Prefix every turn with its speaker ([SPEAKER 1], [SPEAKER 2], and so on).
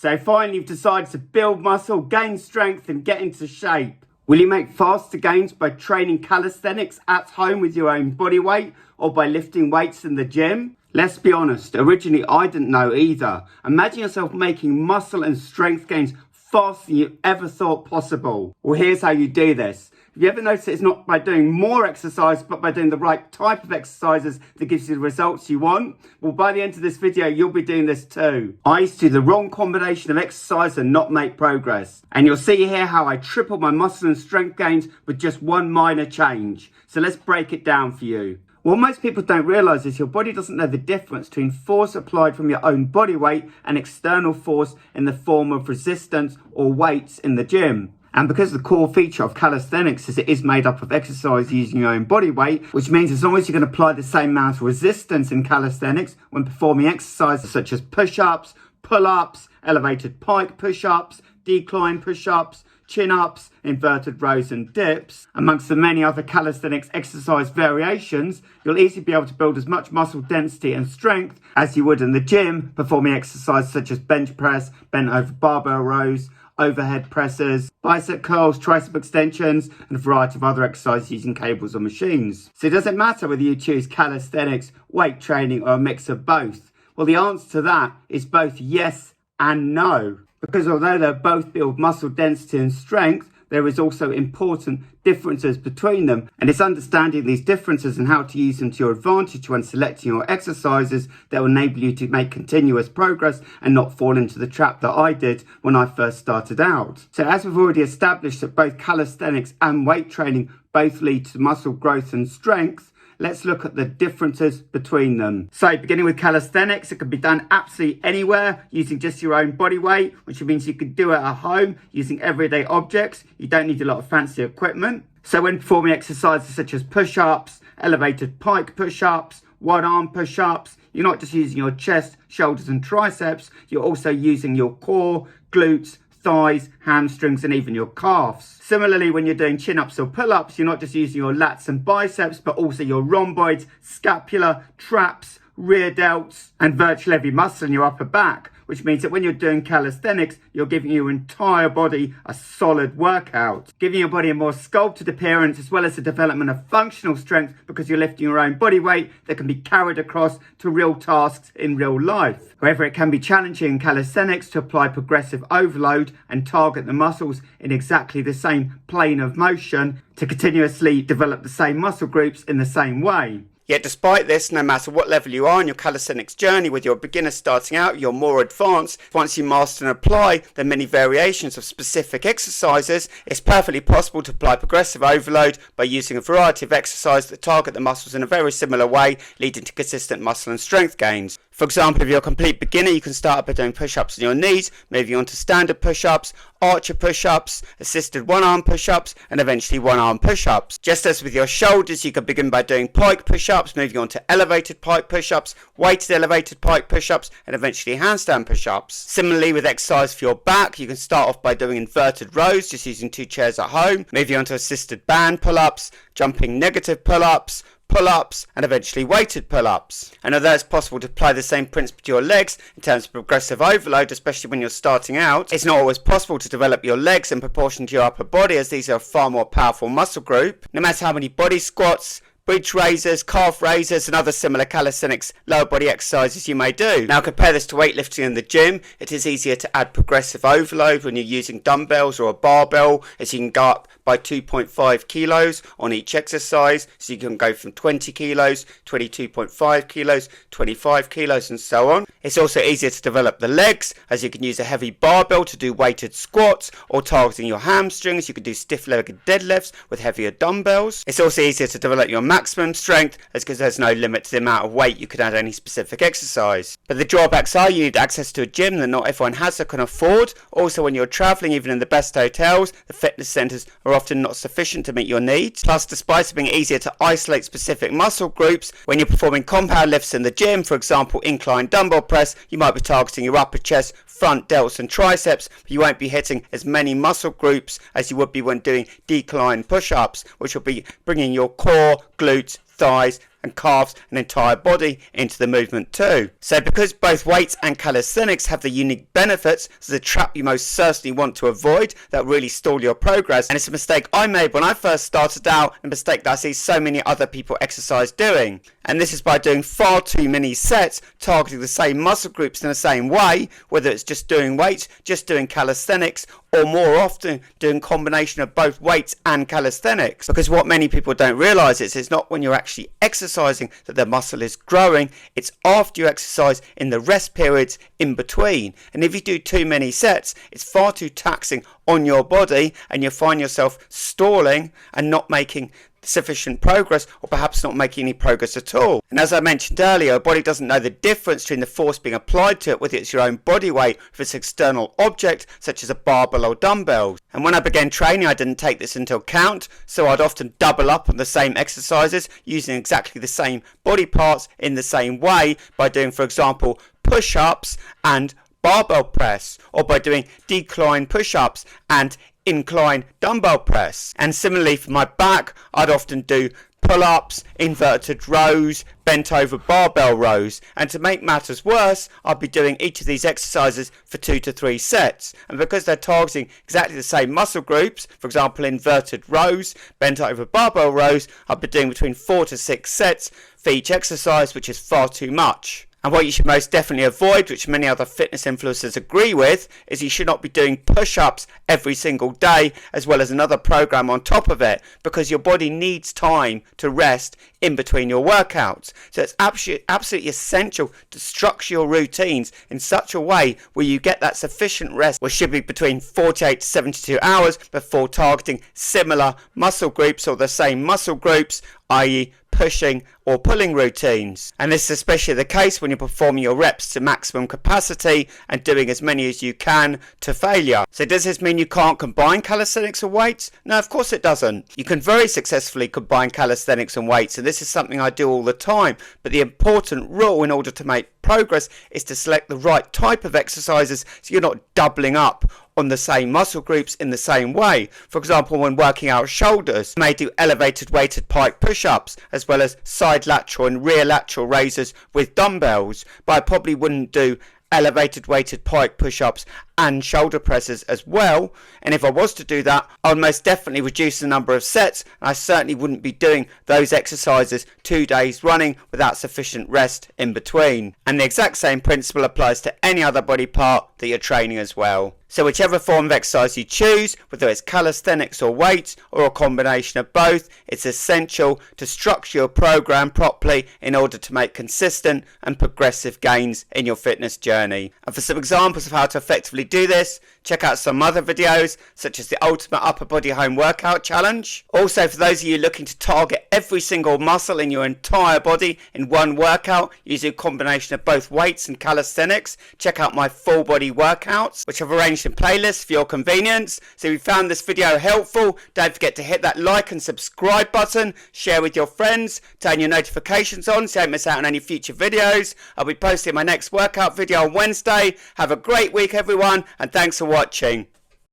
[SPEAKER 1] So finally you've decided to build muscle, gain strength and get into shape. Will you make faster gains by training calisthenics at home with your own body weight or by lifting weights in the gym? Let's be honest, originally I didn't know either. Imagine yourself making muscle and strength gains faster than you ever thought possible. Well, here's how you do this. Have you ever noticed it's not by doing more exercise, but by doing the right type of exercises that gives you the results you want? Well, by the end of this video, you'll be doing this too. I used to do the wrong combination of exercise and not make progress. And you'll see here how I tripled my muscle and strength gains with just one minor change. So let's break it down for you. What most people don't realise is your body doesn't know the difference between force applied from your own body weight and external force in the form of resistance or weights in the gym. And because the core feature of calisthenics is it is made up of exercise using your own body weight, which means as long as you can apply the same amount of resistance in calisthenics when performing exercises such as push-ups, pull-ups, elevated pike push-ups, decline push-ups, chin-ups, inverted rows and dips, amongst the many other calisthenics exercise variations, you'll easily be able to build as much muscle density and strength as you would in the gym performing exercises such as bench press, bent over barbell rows, overhead presses, bicep curls, tricep extensions, and a variety of other exercises using cables or machines. So it doesn't matter whether you choose calisthenics, weight training, or a mix of both. Well, the answer to that is both yes and no. Because although they both build muscle density and strength, there is also important differences between them. And it's understanding these differences and how to use them to your advantage when selecting your exercises that will enable you to make continuous progress and not fall into the trap that I did when I first started out. So as we've already established that both calisthenics and weight training both lead to muscle growth and strength, let's look at the differences between them. So beginning with calisthenics, it can be done absolutely anywhere using just your own body weight, which means you can do it at home using everyday objects. You don't need a lot of fancy equipment. So when performing exercises such as push-ups, elevated pike push-ups, one arm push-ups, you're not just using your chest, shoulders and triceps, you're also using your core, glutes, thighs, hamstrings and even your calves. Similarly, when you're doing chin-ups or pull-ups, you're not just using your lats and biceps, but also your rhomboids, scapula, traps, rear delts, and virtually every muscle in your upper back, which means that when you're doing calisthenics, you're giving your entire body a solid workout, giving your body a more sculpted appearance as well as the development of functional strength because you're lifting your own body weight that can be carried across to real tasks in real life. However, it can be challenging in calisthenics to apply progressive overload and target the muscles in exactly the same plane of motion to continuously develop the same muscle groups in the same way. Yet despite this, no matter what level you are in your calisthenics journey, whether you're a beginner starting out, you're more advanced, once you master and apply the many variations of specific exercises, it's perfectly possible to apply progressive overload by using a variety of exercises that target the muscles in a very similar way, leading to consistent muscle and strength gains. For example, if you're a complete beginner, you can start by doing push-ups on your knees, moving on to standard push-ups, archer push-ups, assisted one-arm push-ups, and eventually one-arm push-ups. Just as with your shoulders, you can begin by doing pike push-ups, moving on to elevated pike push-ups, weighted elevated pike push-ups, and eventually handstand push-ups. Similarly, with exercise for your back, you can start off by doing inverted rows, just using 2 chairs at home, moving on to assisted band pull-ups, jumping negative pull-ups, pull-ups and eventually weighted pull-ups. And although it's possible to apply the same principle to your legs in terms of progressive overload, especially when you're starting out, it's not always possible to develop your legs in proportion to your upper body, as these are a far more powerful muscle group. No matter how many body squats, bridge raises, calf raises and other similar calisthenics lower body exercises you may do. Now compare this to weightlifting in the gym. It is easier to add progressive overload when you're using dumbbells or a barbell, as you can go up by 2.5 kilos on each exercise. So you can go from 20 kilos, 22.5 kilos, 25 kilos and so on. It's also easier to develop the legs, as you can use a heavy barbell to do weighted squats, or targeting your hamstrings, you can do stiff-legged deadlifts with heavier dumbbells. It's also easier to develop your maximum strength, as because there's no limit to the amount of weight you can add any specific exercise. But the drawbacks are you need access to a gym that not everyone has or can afford. Also, when you're travelling, even in the best hotels, the fitness centres are often not sufficient to meet your needs. Plus, despite it being easier to isolate specific muscle groups, when you're performing compound lifts in the gym, for example incline dumbbell press, you might be targeting your upper chest, front delts and triceps, but you won't be hitting as many muscle groups as you would be when doing decline push-ups, which will be bringing your core, glutes, thighs and calves and entire body into the movement too. So because both weights and calisthenics have the unique benefits, there's a trap you most certainly want to avoid that really stall your progress, and it's a mistake I made when I first started out, a mistake that I see so many other people exercise doing. And this is by doing far too many sets targeting the same muscle groups in the same way, whether it's just doing weights, just doing calisthenics, or more often doing combination of both weights and calisthenics. Because what many people don't realise is it's not when you're actually exercising that the muscle is growing, it's after you exercise in the rest periods in between. And if you do too many sets, it's far too taxing on your body and you find yourself stalling and not making sufficient progress, or perhaps not making any progress at all. And as I mentioned earlier, your body doesn't know the difference between the force being applied to it, whether it's your own body weight or if it's an external object such as a barbell or dumbbells. And when I began training, I didn't take this into account, so I'd often double up on the same exercises using exactly the same body parts in the same way by doing, for example, push-ups and barbell press, or by doing decline push-ups and incline dumbbell press. And similarly for my back, I'd often do pull-ups, inverted rows, bent over barbell rows, and to make matters worse, I'd be doing each of these exercises for 2 to 3 sets. And because they're targeting exactly the same muscle groups, for example inverted rows, bent over barbell rows, I'd be doing between 4 to 6 sets for each exercise, which is far too much. And what you should most definitely avoid, which many other fitness influencers agree with, is you should not be doing push-ups every single day as well as another program on top of it, because your body needs time to rest in between your workouts. So it's absolutely essential to structure your routines in such a way where you get that sufficient rest, which should be between 48 to 72 hours before targeting similar muscle groups or the same muscle groups, i.e. pushing or pulling routines. And this is especially the case when you're performing your reps to maximum capacity and doing as many as you can to failure. So does this mean you can't combine calisthenics and weights? No, of course it doesn't. You can very successfully combine calisthenics and weights, and this is something I do all the time. But the important rule in order to make progress is to select the right type of exercises so you're not doubling up on the same muscle groups in the same way. For example, when working out shoulders, you may do elevated weighted pike push-ups as well as side lateral and rear lateral raises with dumbbells, but I probably wouldn't do elevated weighted pike push-ups and shoulder presses as well. And if I was to do that, I would most definitely reduce the number of sets, and I certainly wouldn't be doing those exercises 2 days running without sufficient rest in between. And the exact same principle applies to any other body part that you're training as well. So whichever form of exercise you choose, whether it's calisthenics or weights or a combination of both, it's essential to structure your program properly in order to make consistent and progressive gains in your fitness journey. And for some examples of how to effectively do this, check out some other videos such as the Ultimate Upper Body Home Workout Challenge. Also, for those of you looking to target every single muscle in your entire body in one workout using a combination of both weights and calisthenics, check out my full body workouts, which I've arranged in playlists for your convenience. So if you found this video helpful, don't forget to hit that like and subscribe button, share with your friends, turn your notifications on so you don't miss out on any future videos. I'll be posting my next workout video on Wednesday. Have a great week everyone, and thanks for watching.